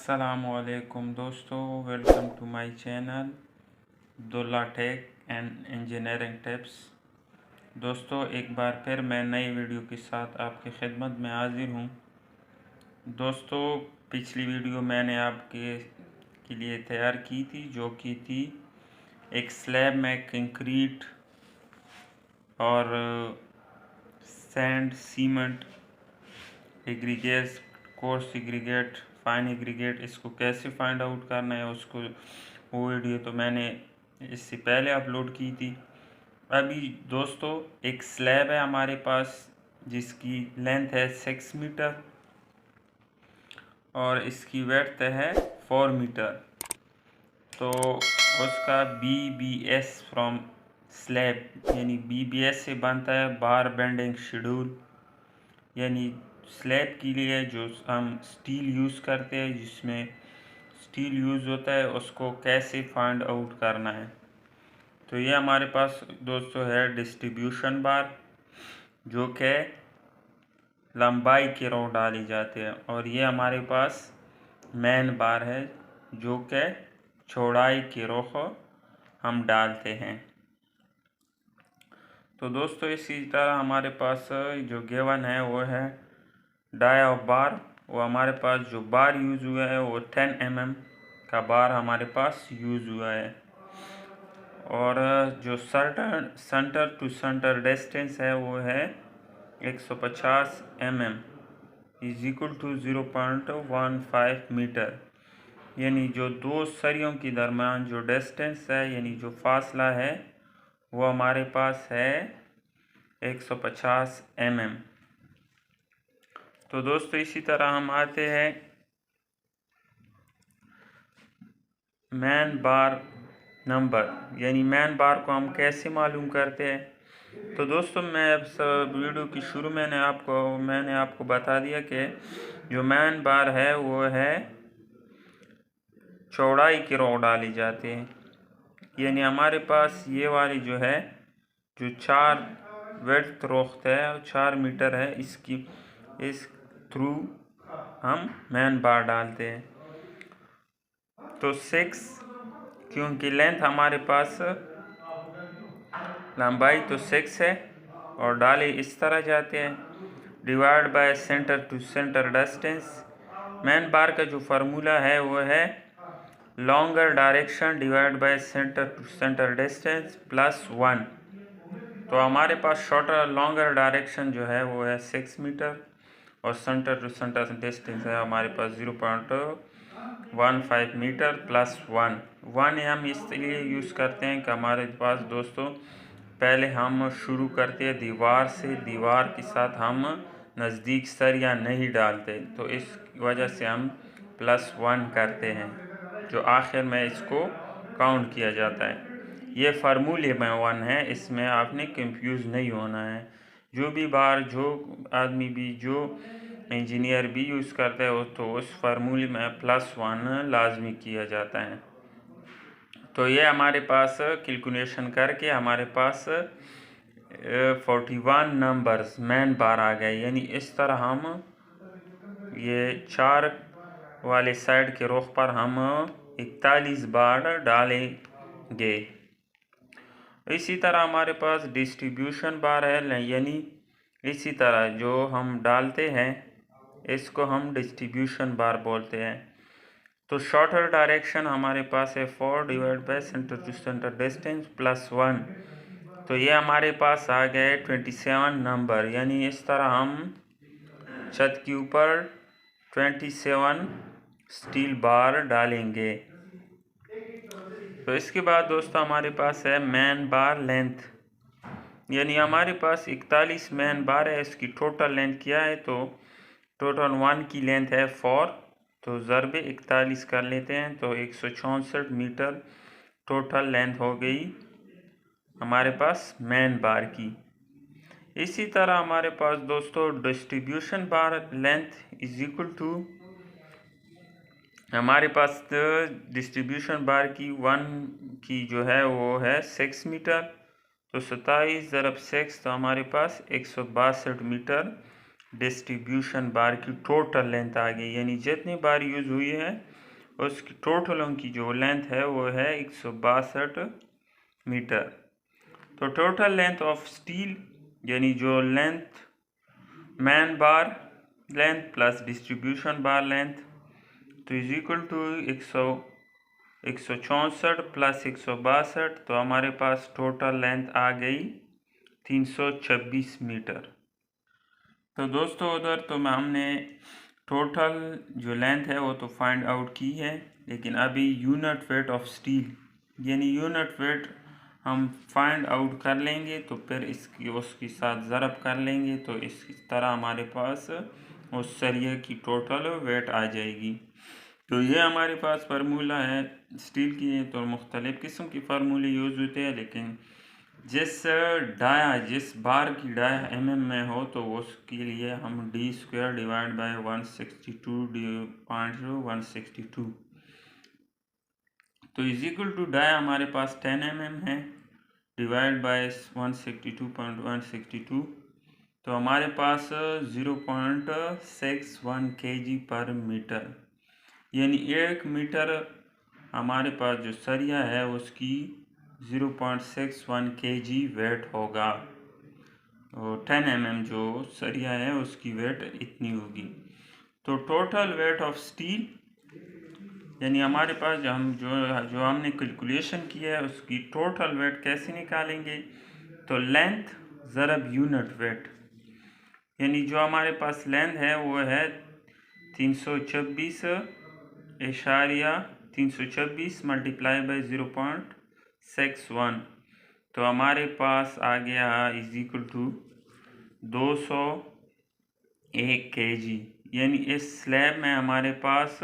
अस्सलामुअलैकुम दोस्तों, welcome to my channel Abdullah tech and engineering tips. दोस्तों, एक बार फिर मैं नई वीडियो के साथ आपकी खिदमत में हाजिर हूँ। दोस्तों, पिछली वीडियो मैंने आपके लिए तैयार की थी, जो कि थी एक स्लैब में कंक्रीट और sand, cement, aggregates, coarse aggregate, fine aggregate, इसको कैसे फाइंड आउट करना है उसको, वो वीडियो तो मैंने इससे पहले अपलोड की थी। अभी दोस्तों एक स्लैब है हमारे पास जिसकी लेंथ है 6 मीटर और इसकी विड्थ है 4 मीटर। तो उसका BBS फ्रॉम स्लैब यानी BBS से बनता है बार बेंडिंग शेड्यूल, यानी स्लैब के लिए जो हम स्टील यूज़ करते हैं, जिसमें स्टील यूज़ होता है, उसको कैसे फाइंड आउट करना है। तो ये हमारे पास दोस्तों है डिस्ट्रीब्यूशन बार, जो कि लंबाई के रो डाली जाती है, और ये हमारे पास मेन बार है जो कि चौड़ाई के रो हम डालते हैं। तो दोस्तों इसी तरह हमारे पास जो गिवन है वो है डाई ऑफ बार। वो हमारे पास जो बार यूज़ हुआ है वो 10 mm का बार हमारे पास यूज़ हुआ है, और जो सेंटर टू सेंटर डिस्टेंस है वो है 150 mm is equal to 0.15 metre. यानी जो दो सरियों के दरमियान जो डिस्टेंस है, यानी जो फासला है, वो हमारे पास है 150 mm। तो दोस्तों इसी तरह हम आते हैं मैन बार नंबर, यानी मैन बार को हम कैसे मालूम करते हैं। तो दोस्तों मैं अब सब वीडियो की शुरू मैंने आपको बता दिया कि जो मैन बार है वो है चौड़ाई की रो डाली जाती है। यानी हमारे पास ये वाली जो है, जो 4 विड्थ रोख्त है, 4 मीटर है, इस थ्रू हम मैन बार डालते हैं। तो 6, क्योंकि लेंथ हमारे पास लंबाई तो 6 है और डाले इस तरह जाते हैं, divide by centre to centre distance. Main bar का जो फार्मूला है वो है longer direction divide by centre to centre distance plus 1। तो हमारे पास शॉर्टर लॉन्गर डायरेक्शन जो है वो है 6 मीटर और सेंटर टू सेंटर डिस्टेंस है हमारे पास 0.15 मीटर प्लस 1 हम इसलिए यूज़ करते हैं कि हमारे पास दोस्तों पहले हम शुरू करते हैं दीवार से, दीवार के साथ हम नज़दीक सरिया नहीं डालते, तो इस वजह से हम +1 करते हैं, जो आखिर में इसको काउंट किया जाता है। ये फार्मूले में 1 है, इसमें आपने कंफ्यूज नहीं होना है। जो भी बार जो आदमी भी जो इंजीनियर भी यूज़ करता है तो उस फार्मूले में +1 लाजमी किया जाता है। तो ये हमारे पास कैलकुलेशन करके हमारे पास 41 नंबर्स मैन बार आ गए। यानी इस तरह हम ये 4 वाले साइड के रुख पर हम 41 बार डालेंगे। इसी तरह हमारे पास डिस्ट्रीब्यूशन बार है, यानी इसी तरह जो हम डालते हैं इसको हम डिस्ट्रीब्यूशन बार बोलते हैं। तो शॉर्टर डायरेक्शन हमारे पास है 4 divide by centre to centre distance plus 1। तो ये हमारे पास आ गए 27 नंबर। यानी इस तरह हम छत के ऊपर 27 स्टील बार डालेंगे। तो इसके बाद दोस्तों हमारे पास है मैन बार लेंथ, यानी हमारे पास 41 मैन बार है, इसकी टोटल लेंथ क्या है, तो टोटल 1 की लेंथ है 4, तो ज़रबे 41 कर लेते हैं, तो 164 मीटर टोटल लेंथ हो गई हमारे पास मैन बार की। इसी तरह हमारे पास दोस्तों distribution bar length is equal to हमारे पास डिस्ट्रीब्यूशन बार की 1 की जो है वो है 6 मीटर, तो 27 × 6, तो हमारे पास 162 मीटर डिस्ट्रीब्यूशन बार की टोटल लेंथ आ गई। यानी जितनी बार यूज़ हुई है उसकी टोटलों की जो लेंथ है वो है 162 मीटर। तो टोटल लेंथ ऑफ स्टील यानी जो लेंथ मैन बार length plus distribution bar length तो इज इक्वल टू 164 प्लस 162, तो हमारे पास टोटल लेंथ आ गई 326 मीटर। तो दोस्तों उधर तो हमने टोटल जो लेंथ है वो तो फाइंड आउट की है, लेकिन अभी यूनिट वेट ऑफ स्टील यानी यूनिट वेट हम फाइंड आउट कर लेंगे, तो फिर इसकी उसके साथ ज़रब कर लेंगे, तो इस तरह हमारे पास उस सरिया की टोटल वेट आ जाएगी। तो ये हमारे पास फार्मूला है स्टील की। तो मुख्तलिफ़ किस्म की फार्मूले यूज़ होते हैं, लेकिन जिस बार की डाया में हो तो उसके लिए हम d² डिवाइड बाय 162.162 तो इज इक्वल टू डाया हमारे पास 10 है डिवाइड बाय 162.162, तो हमारे पास 0.61 kg पर मीटर, यानी 1 मीटर हमारे पास जो सरिया है उसकी 0.61 kg वेट होगा। और 10 जो सरिया है उसकी वेट इतनी होगी। तो टोटल वेट ऑफ स्टील यानी हमारे पास जो हमने कैलकुलेशन किया है उसकी टोटल वेट कैसे निकालेंगे, तो लेंथ ज़रब यूनिट वेट, यानी जो हमारे पास लेंथ है वो है 326 मल्टीप्लाई बाई 0.61, तो हमारे पास आ गया इज इक्वल टू 201 kg, यानी इस स्लैब में हमारे पास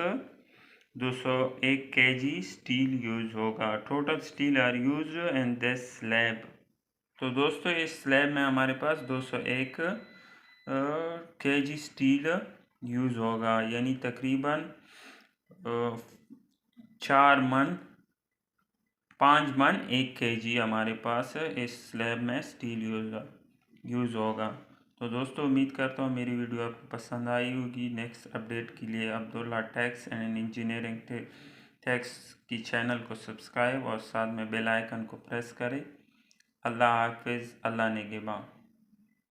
201 kg स्टील यूज होगा। Total steel are use in this slab. तो दोस्तों इस स्लैब में हमारे पास 201 kg स्टील यूज होगा, यानी तकरीबन 5 मन 1 kg हमारे पास इस स्लैब में स्टील यूज़ होगा। तो दोस्तों उम्मीद करता हूँ मेरी वीडियो आपको पसंद आई होगी। नेक्स्ट अपडेट के लिए Abdullah techs and engineering techs की चैनल को सब्सक्राइब और साथ में बेल आइकन को प्रेस करें। अल्लाह हाफिज़, अल्लाह निगहबान।